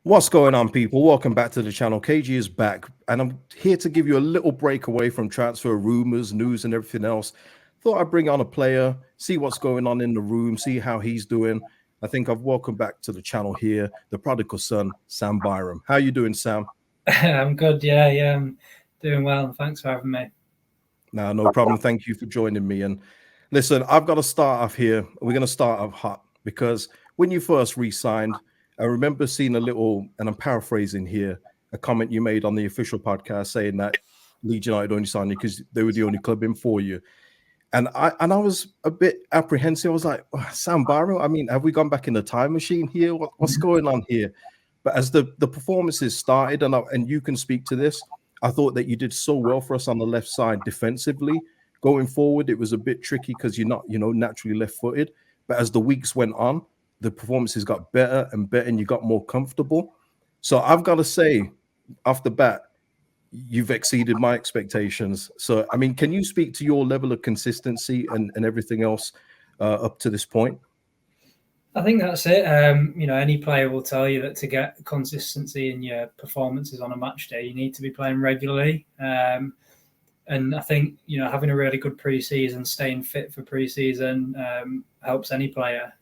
What's going on, people? Welcome back to the channel. KG is back, and I'm here to give you a little break away from transfer rumors, news, and everything else. Thought I'd bring on a player, see what's going on in the room, see how he's doing. I think I've welcomed back to the channel here the prodigal son, Sam Byram. How you doing, Sam? I'm good. Yeah, I'm doing well. Thanks for having me. No problem. Thank you for joining me. And listen, I've got to start off here. We're going to start off hot because when you first re-signed, I remember seeing a little, and I'm paraphrasing here, a comment you made on the official podcast saying that Leeds United only signed you because they were the only club in for you. And I was a bit apprehensive. I was like, oh, Sam Byram, I mean, have we gone back in the time machine here? What's going on here? But as the performances started, and you can speak to this, I thought that you did so well for us on the left side defensively. Going forward, it was a bit tricky because you're not, naturally left-footed. But as the weeks went on, the performances got better and better, and you got more comfortable. So I've got to say, off the bat, you've exceeded my expectations. So, I mean, can you speak to your level of consistency and everything else up to this point? I think that's it. Any player will tell you that to get consistency in your performances on a match day, you need to be playing regularly. And I think, having a really good pre-season, staying fit for pre-season helps any player.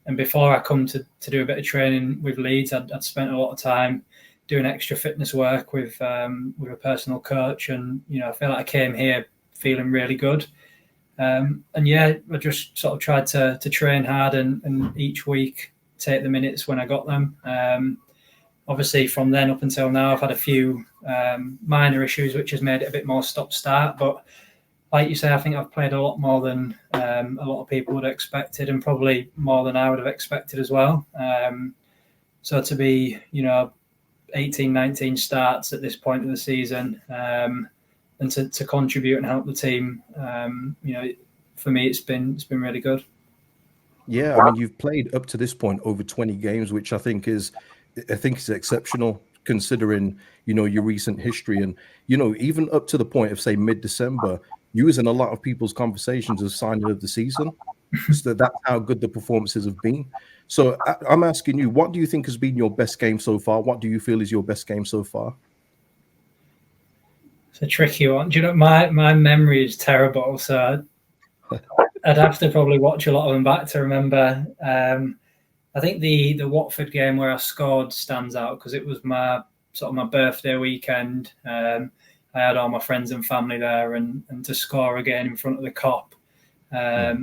And before I come to do a bit of training with Leeds, I'd spent a lot of time doing extra fitness work with a personal coach. And, I feel like I came here feeling really good. I just sort of tried to train hard and each week take the minutes when I got them. Obviously, from then up until now, I've had a few minor issues, which has made it a bit more stop-start. But like you say, I think I've played a lot more than a lot of people would have expected, and probably more than I would have expected as well. So to be, 18, 19 starts at this point of the season, and to contribute and help the team, for me, it's been really good. Yeah, I mean, you've played up to this point over 20 games, which I think is exceptional considering, your recent history. And, even up to the point of, say, mid-December, you was in a lot of people's conversations as signing of the season. So that's how good the performances have been. So I'm asking you, what do you think has been your best game so far? What do you feel is your best game so far? It's a tricky one. Do you know, my memory is terrible, so I'd have to probably watch a lot of them back to remember. I think the Watford game where I scored stands out because it was my birthday weekend. I had all my friends and family there, and to score again in front of the Cop. I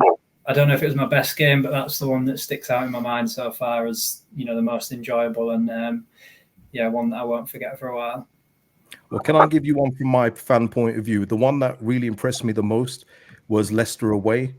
don't know if it was my best game, but that's the one that sticks out in my mind so far as, the most enjoyable and one that I won't forget for a while. Well, can I give you one from my fan point of view? The one that really impressed me the most was Leicester away,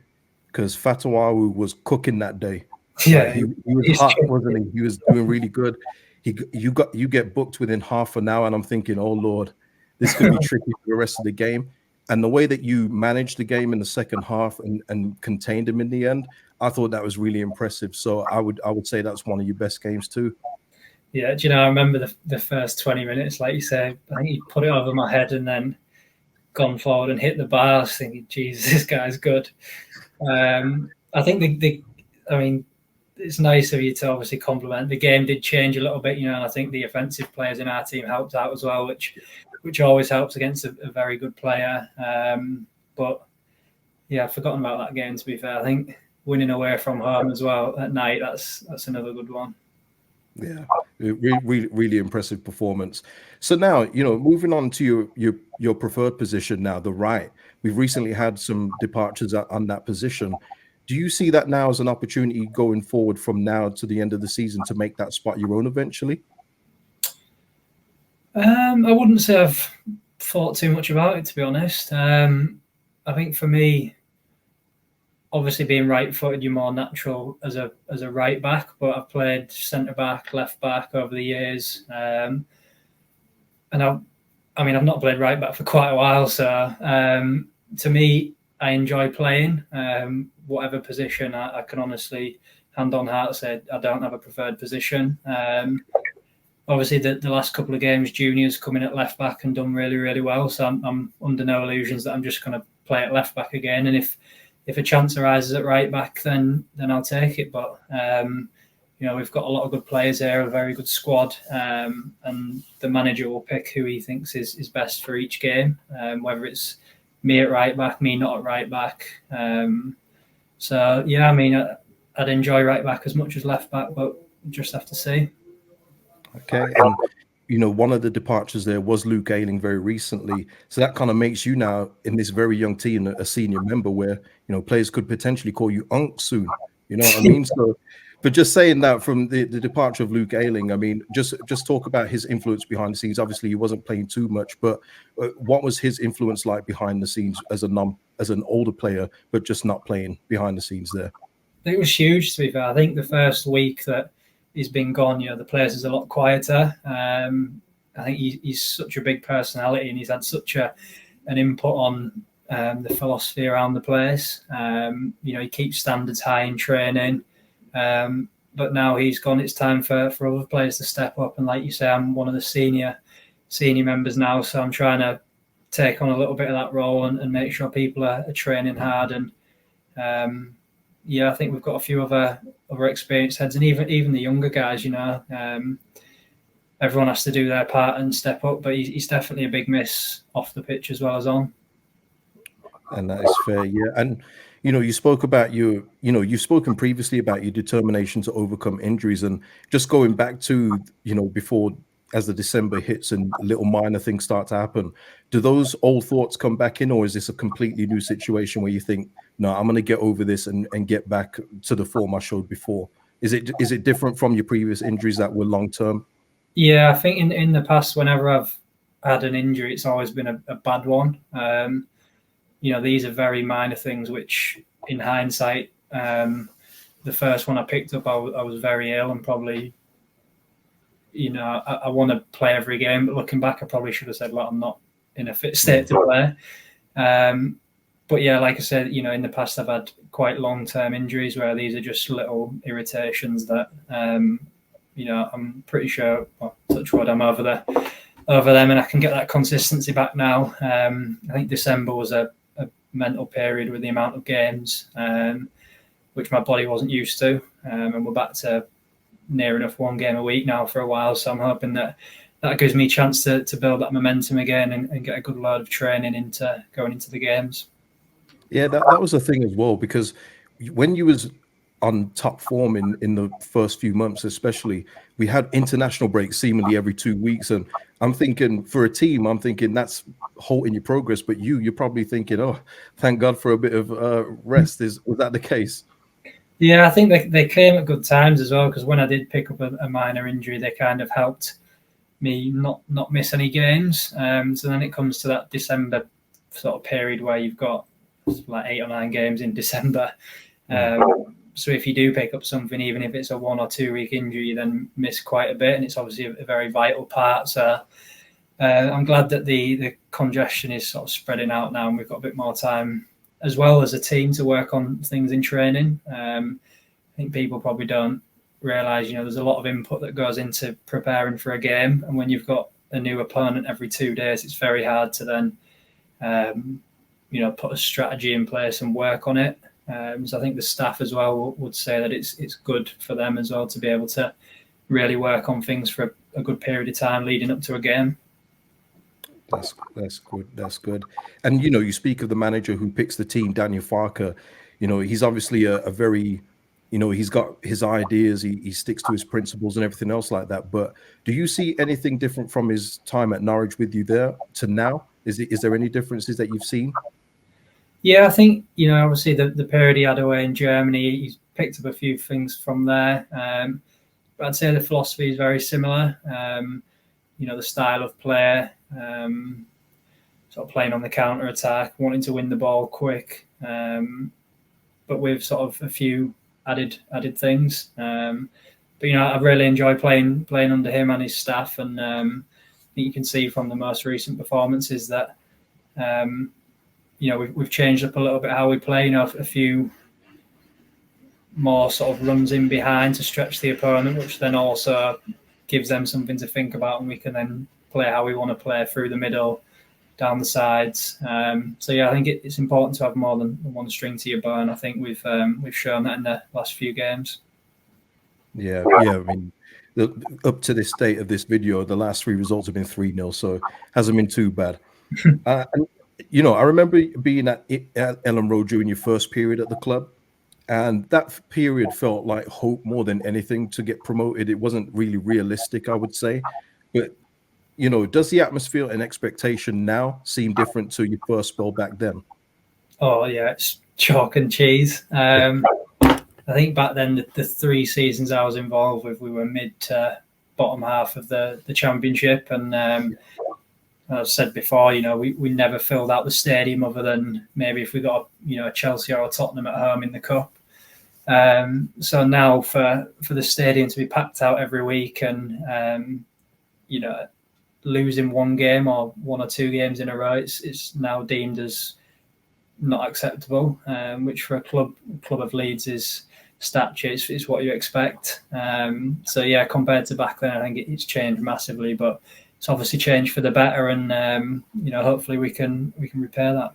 because Fatawawu was cooking that day. Yeah, he was hot, wasn't he? He was doing really good. You get booked within half an hour, and I'm thinking, oh Lord, this could be tricky for the rest of the game. And the way that you managed the game in the second half and contained him in the end, I thought that was really impressive. So I would say that's one of your best games too. Yeah, I remember the first 20 minutes, like you say, I think he put it over my head and then gone forward and hit the bar. I was thinking, Jesus, this guy's good. I think it's nice of you to obviously compliment. The game did change a little bit, and I think the offensive players in our team helped out as well, which always helps against a very good player. But yeah, I've forgotten about that game, to be fair. I think winning away from home as well at night, that's another good one. Yeah, really impressive performance. So now, moving on to your preferred position now, the right. We've recently had some departures on that position. Do you see that now as an opportunity going forward from now to the end of the season to make that spot your own eventually? I wouldn't say I've thought too much about it, to be honest. I think for me, obviously being right-footed, you're more natural as a right back, but I've played centre back, left back over the years, and I've not played right back for quite a while. So to me, I enjoy playing whatever position. I can honestly, hand on heart, say I don't have a preferred position. Obviously, the last couple of games, juniors coming at left back and done really, really well. So I'm under no illusions that I'm just going to play at left back again. And if a chance arises at right back, then I'll take it. But we've got a lot of good players here, a very good squad, and the manager will pick who he thinks is best for each game, whether it's me at right back, me not at right back. So yeah, I mean, I'd enjoy right back as much as left back, but just have to see. Okay, and one of the departures there was Luke Ayling very recently, so that kind of makes you now in this very young team a senior member, where players could potentially call you Unc soon. You know what I mean? So, but just saying that from the departure of Luke Ayling, I mean, just talk about his influence behind the scenes. Obviously, he wasn't playing too much, but what was his influence like behind the scenes as an older player, but just not playing behind the scenes there? It was huge, to be fair. I think the first week that he's been gone, the players is a lot quieter. I think he's such a big personality, and he's had such an input on the philosophy around the place. He keeps standards high in training. But now he's gone, it's time for other players to step up. And like you say, I'm one of the senior members now, so I'm trying to take on a little bit of that role and make sure people are training hard. And I think we've got a few other experienced heads, and even the younger guys. Everyone has to do their part and step up, but he's definitely a big miss off the pitch as well as on. And that is fair, yeah. And you spoke about you've spoken previously about your determination to overcome injuries, and just going back to before, as the December hits and little minor things start to happen, do those old thoughts come back in, or is this a completely new situation where you think, no, I'm going to get over this and get back to the form I showed before? Is it different from your previous injuries that were long term? Yeah, I think in the past, whenever I've had an injury, it's always been a bad one. These are very minor things, which in hindsight, the first one I picked up, I was very ill and probably, I want to play every game, but looking back, I probably should have said, well, I'm not in a fit state to play. But yeah, like I said, in the past, I've had quite long-term injuries where these are just little irritations that, I'm pretty sure, well, touch wood, I'm over them and I can get that consistency back now. I think December was a mental period with the amount of games, which my body wasn't used to. And we're back to near enough one game a week now for a while. So I'm hoping that gives me a chance to build that momentum again and get a good load of training into going into the games. Yeah, that was the thing as well, because when you was on top form in the first few months, especially, we had international breaks seemingly every 2 weeks. And I'm thinking, for a team, that's halting your progress. But you're probably thinking, oh, thank God for a bit of rest. Was that the case? Yeah, I think they came at good times as well, because when I did pick up a minor injury, they kind of helped me not miss any games. So then it comes to that December sort of period where you've got like 8 or 9 games in December. So if you do pick up something, even if it's a 1 or 2 week injury, you then miss quite a bit, and it's obviously a very vital part. So I'm glad that the congestion is sort of spreading out now, and we've got a bit more time as well as a team to work on things in training. I think people probably don't realise, there's a lot of input that goes into preparing for a game, and when you've got a new opponent every 2 days, it's very hard to then put a strategy in place and work on it. So I think the staff as well would say that it's good for them as well to be able to really work on things for a good period of time leading up to a game. That's good. That's good. And you speak of the manager who picks the team, Daniel Farke. He's obviously a very, he's got his ideas. He sticks to his principles and everything else like that. But do you see anything different from his time at Norwich with you there to now? Is there any differences that you've seen? Yeah, I think, obviously the period he had away in Germany, he's picked up a few things from there. But I'd say the philosophy is very similar. The style of play, sort of playing on the counter attack, wanting to win the ball quick, but with sort of a few added things. But I really enjoy playing under him and his staff, and I think you can see from the most recent performances that we've changed up a little bit how we play. A few more sort of runs in behind to stretch the opponent, which then also gives them something to think about, and we can then play how we want to play through the middle, down the sides. So yeah, I think it's important to have more than one string to your bow, and I think we've shown that in the last few games. Yeah. I mean, up to this date of this video, the last three results have been 3-0, so hasn't been too bad. And, I remember being at Ellen Road during your first period at the club, and that period felt like hope more than anything to get promoted. It wasn't really realistic, I would say. But, does the atmosphere and expectation now seem different to your first spell back then? Oh yeah, it's chalk and cheese. I think back then, the 3 seasons I was involved with, we were mid to bottom half of the championship. And as I said before, we never filled out the stadium other than maybe if we got, a Chelsea or a Tottenham at home in the cup. So now for the stadium to be packed out every week and, losing one game or 1 or 2 games in a row, it's now deemed as not acceptable, which for a club of Leeds is stature, it's what you expect. So yeah, compared to back then, I think it's changed massively, but it's obviously changed for the better, and hopefully we can repair that.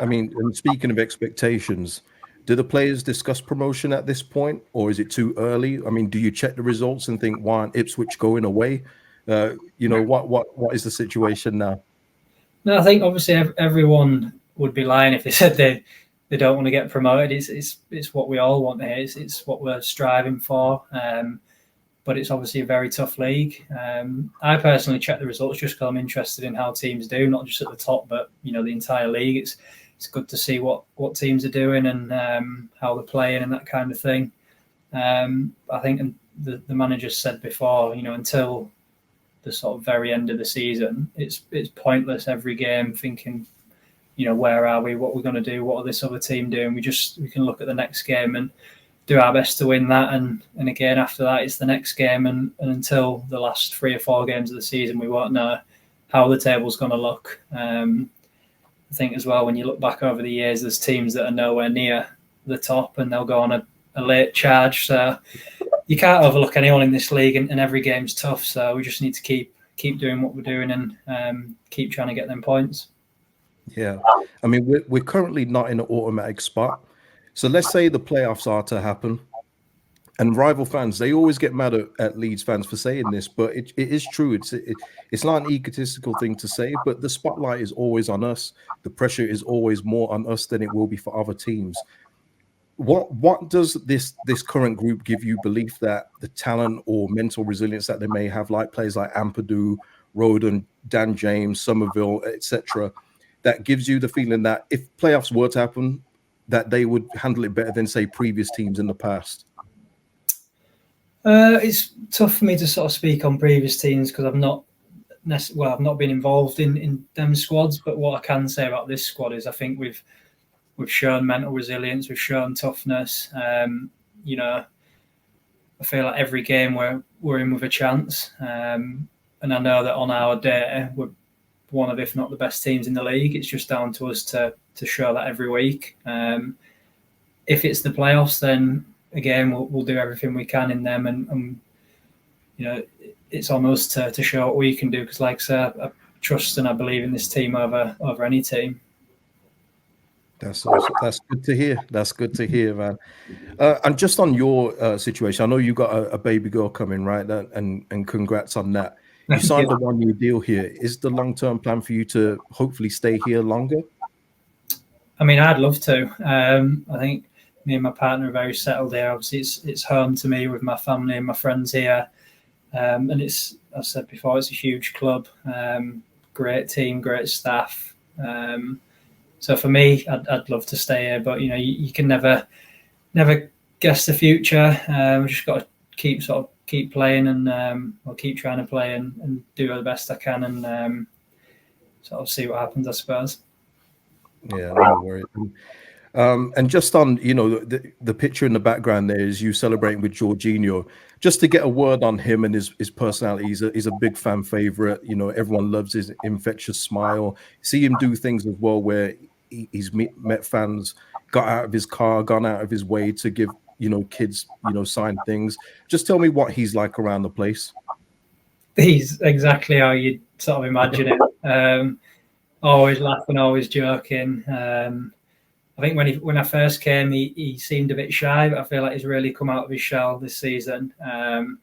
I mean, and speaking of expectations, do the players discuss promotion at this point, or is it too early? I mean, do you check the results and think, why aren't Ipswich going away? What is the situation now? No, I think obviously everyone would be lying if they said they don't want to get promoted. It's what we all want here. It's what we're striving for. But it's obviously a very tough league. I personally check the results just because I'm interested in how teams do, not just at the top, but the entire league. It's good to see what teams are doing and how they're playing and that kind of thing. I think the manager said before, until the sort of very end of the season, it's pointless every game thinking, where are we, what we're going to do, what are this other team doing. We can look at the next game and do our best to win that, and again after that it's the next game, and until the last 3 or 4 games of the season we won't know how the table's going to look. I think as well, when you look back over the years, there's teams that are nowhere near the top and they'll go on a late charge, so you can't overlook anyone in this league, and every game's tough, so we just need to keep doing what we're doing and keep trying to get them points. Yeah, I mean, we're currently not in an automatic spot. So let's say the playoffs are to happen, and rival fans, they always get mad at Leeds fans for saying this, but it is true. It's not an egotistical thing to say, but the spotlight is always on us. The pressure is always more on us than it will be for other teams. What does this current group give you belief that the talent or mental resilience that they may have, like players like Ampadu, Roden, Dan James, Somerville, etc., that gives you the feeling that if playoffs were to happen, that they would handle it better than, say, previous teams in the past? It's tough for me to sort of speak on previous teams because I've not been involved in them squads. But what I can say about this squad is I think we've shown mental resilience, we've shown toughness. I feel like every game we're in with a chance, and I know that on our day we're one of, if not the best teams in the league. It's just down to us to show that every week. If it's the playoffs, then again we'll do everything we can in them, and it's almost to show what we can do, because like I say, I trust and I believe in this team over any team. That's awesome. That's good to hear. That's good to hear, man. And just on your situation, I know you got a baby girl coming, right? And congrats on that. You signed a 1-year deal here. Is the long-term plan for you to hopefully stay here longer? I mean, I'd love to. I think me and my partner are very settled here. Obviously, it's home to me with my family and my friends here. And as I said before, it's a huge club, great team, great staff. So for me, I'd love to stay here, but you can never guess the future. We've just got to keep playing, and I'll keep trying to play and do the best I can, and sort of see what happens, I suppose. Yeah, no worries. And just on, the picture in the background there is you celebrating with Jorginho. Just to get a word on him and his personality, he's a big fan favorite. Everyone loves his infectious smile. See him do things as well where he's met fans, got out of his car, gone out of his way to give kids sign things. Just tell me what he's like around the place. He's exactly how you'd sort of imagine it. Always laughing, always joking. I think when I first came, he seemed a bit shy, but I feel like he's really come out of his shell this season. And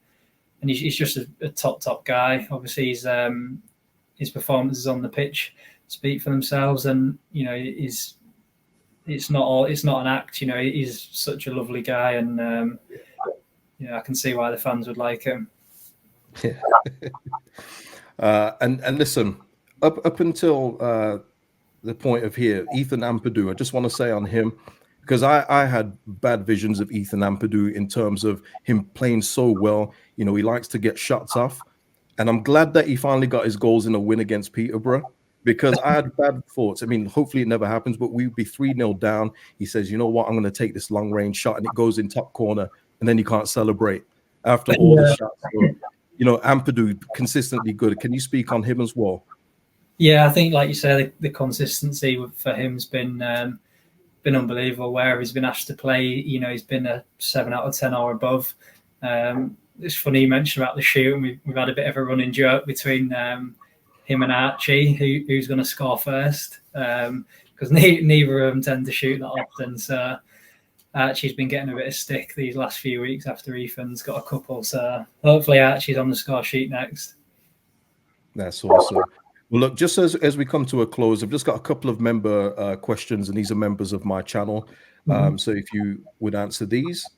he's just a top guy. Obviously, his performances on the pitch speak for themselves, and it's not an act. He's such a lovely guy, and I can see why the fans would like him. Yeah. And listen, up until the point of here, Ethan Ampadu, I just want to say on him, because I had bad visions of Ethan Ampadu in terms of him playing so well. He likes to get shots off. And I'm glad that he finally got his goals in a win against Peterborough, because I had bad thoughts. I mean, hopefully it never happens, but we'd be 3-0 down. He says, you know what, I'm going to take this long range shot, and it goes in top corner, and then you can't celebrate after all the shots. So, Ampadu, consistently good. Can you speak on him as well? Yeah, I think, like you say, the consistency for him's been unbelievable. Where he's been asked to play, he's been a 7 out of 10 or above. It's funny you mentioned about the shoot, and we've had a bit of a running joke between him and Archie, who's going to score first, because neither of them tend to shoot that often. So Archie's been getting a bit of stick these last few weeks after Ethan's got a couple. So hopefully Archie's on the score sheet next. That's awesome. Well, look, just as we come to a close, I've just got a couple of member questions, and these are members of my channel. So if you would answer these.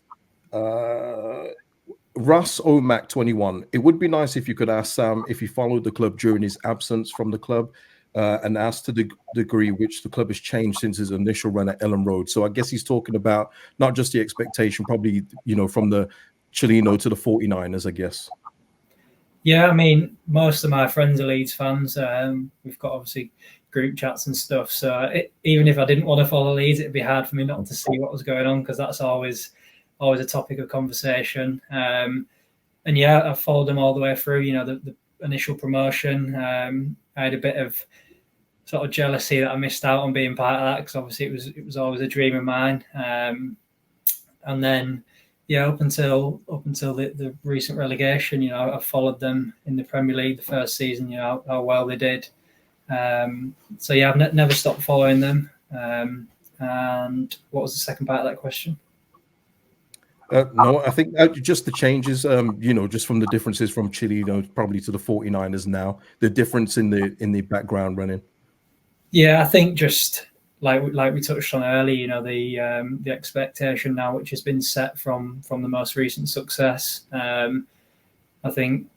Russ Omac 21. It would be nice if you could ask Sam if he followed the club during his absence from the club, and ask to the degree which the club has changed since his initial run at Ellen Road. So I guess he's talking about not just the expectation, probably, from the Chileno to the 49ers, I guess. Yeah, I mean, most of my friends are Leeds fans. We've got obviously group chats and stuff. So even if I didn't want to follow Leeds, it'd be hard for me not to see what was going on, because that's always a topic of conversation. And yeah, I followed them all the way through. The initial promotion. I had a bit of sort of jealousy that I missed out on being part of that, because obviously it was always a dream of mine. And then, yeah, up until the recent relegation, I followed them in the Premier League the first season. How well they did. So yeah, I've never stopped following them. And what was the second part of that question? No, I think just the changes, just from the differences from Chile, probably to the 49ers now, the difference in the background running. Yeah, I think just like we touched on earlier, the expectation now, which has been set from the most recent success. I think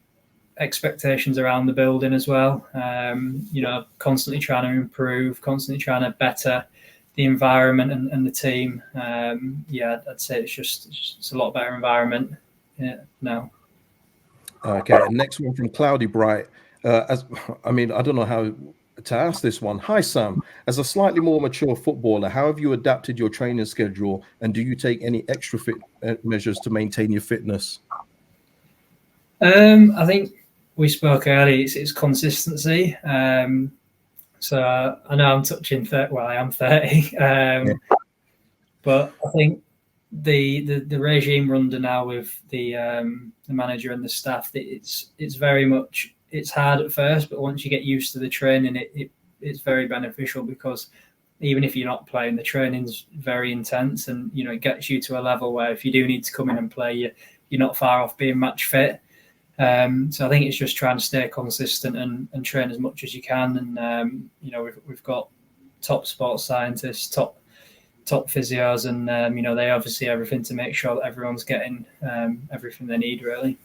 expectations around the building as well. Constantly trying to improve, constantly trying to better the environment and the team. I'd say it's a lot better environment now. Okay, and next one from Cloudy Bright. I don't know how to ask this one. Hi, Sam. As a slightly more mature footballer, how have you adapted your training schedule, and do you take any extra fit measures to maintain your fitness? I think we spoke earlier. It's consistency. So I know I'm touching 30. Well, I am 30. But I think the regime we're under now with the manager and the staff, it's very much, it's hard at first, but once you get used to the training, it's very beneficial, because even if you're not playing, the training's very intense, and it gets you to a level where if you do need to come in and play, you're not far off being match fit. So I think it's just trying to stay consistent and train as much as you can. And we've got top sports scientists, top physios, and they obviously everything to make sure that everyone's getting everything they need, really.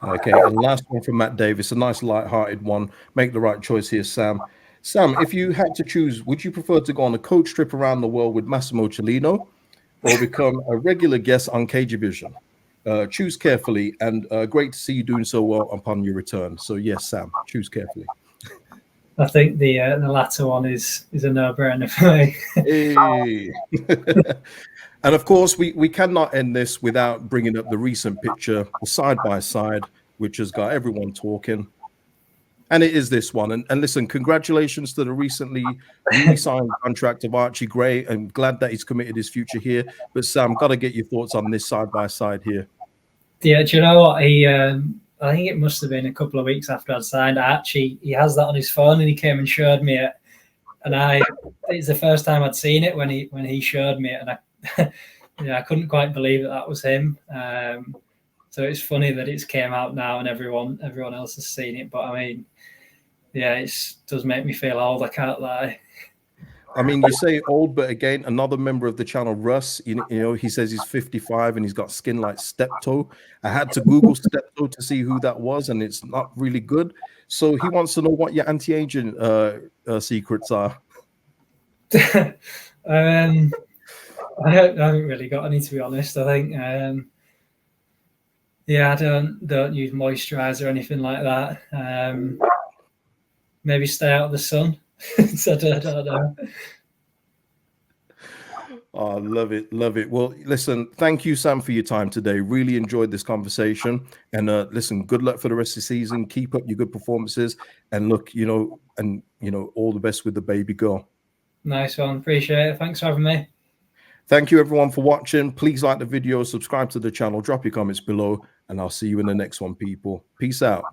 Okay, and last one from Matt Davis, a nice light-hearted one. Make the right choice here, Sam. Sam, if you had to choose, would you prefer to go on a coach trip around the world with Massimo Cellino, or become a regular guest on Cage Vision? Choose carefully, and great to see you doing so well upon your return. So yes, Sam, choose carefully. I think the latter one is a no-brainer for me. Hey. And of course, we cannot end this without bringing up the recent picture, the side-by-side, which has got everyone talking. And it is this one. And listen, congratulations to the recently re-signed contract of Archie Gray. I'm glad that he's committed his future here. But Sam, got to get your thoughts on this side-by-side here. Yeah, do you know what? I think it must have been a couple of weeks after I'd signed. He has that on his phone, and he came and showed me it. and it's the first time I'd seen it when he showed me it, and I couldn't quite believe that was him. So it's funny that it's came out now and everyone else has seen it. But I mean, yeah, it does make me feel old. I can't lie. I mean, you say old, but again, another member of the channel, Russ, you know, he says he's 55 and he's got skin like Steptoe. I had to Google Steptoe to see who that was, and it's not really good. So he wants to know what your anti-aging secrets are. I haven't really got any, to be honest. I think, yeah, I don't use moisturizer or anything like that. Maybe stay out of the sun. So I don't know. Oh, love it. Love it. Well, listen, thank you, Sam, for your time today. Really enjoyed this conversation. And listen, good luck for the rest of the season. Keep up your good performances. And look, you know, all the best with the baby girl. Nice one. Appreciate it. Thanks for having me. Thank you, everyone, for watching. Please like the video, subscribe to the channel, drop your comments below, and I'll see you in the next one, people. Peace out.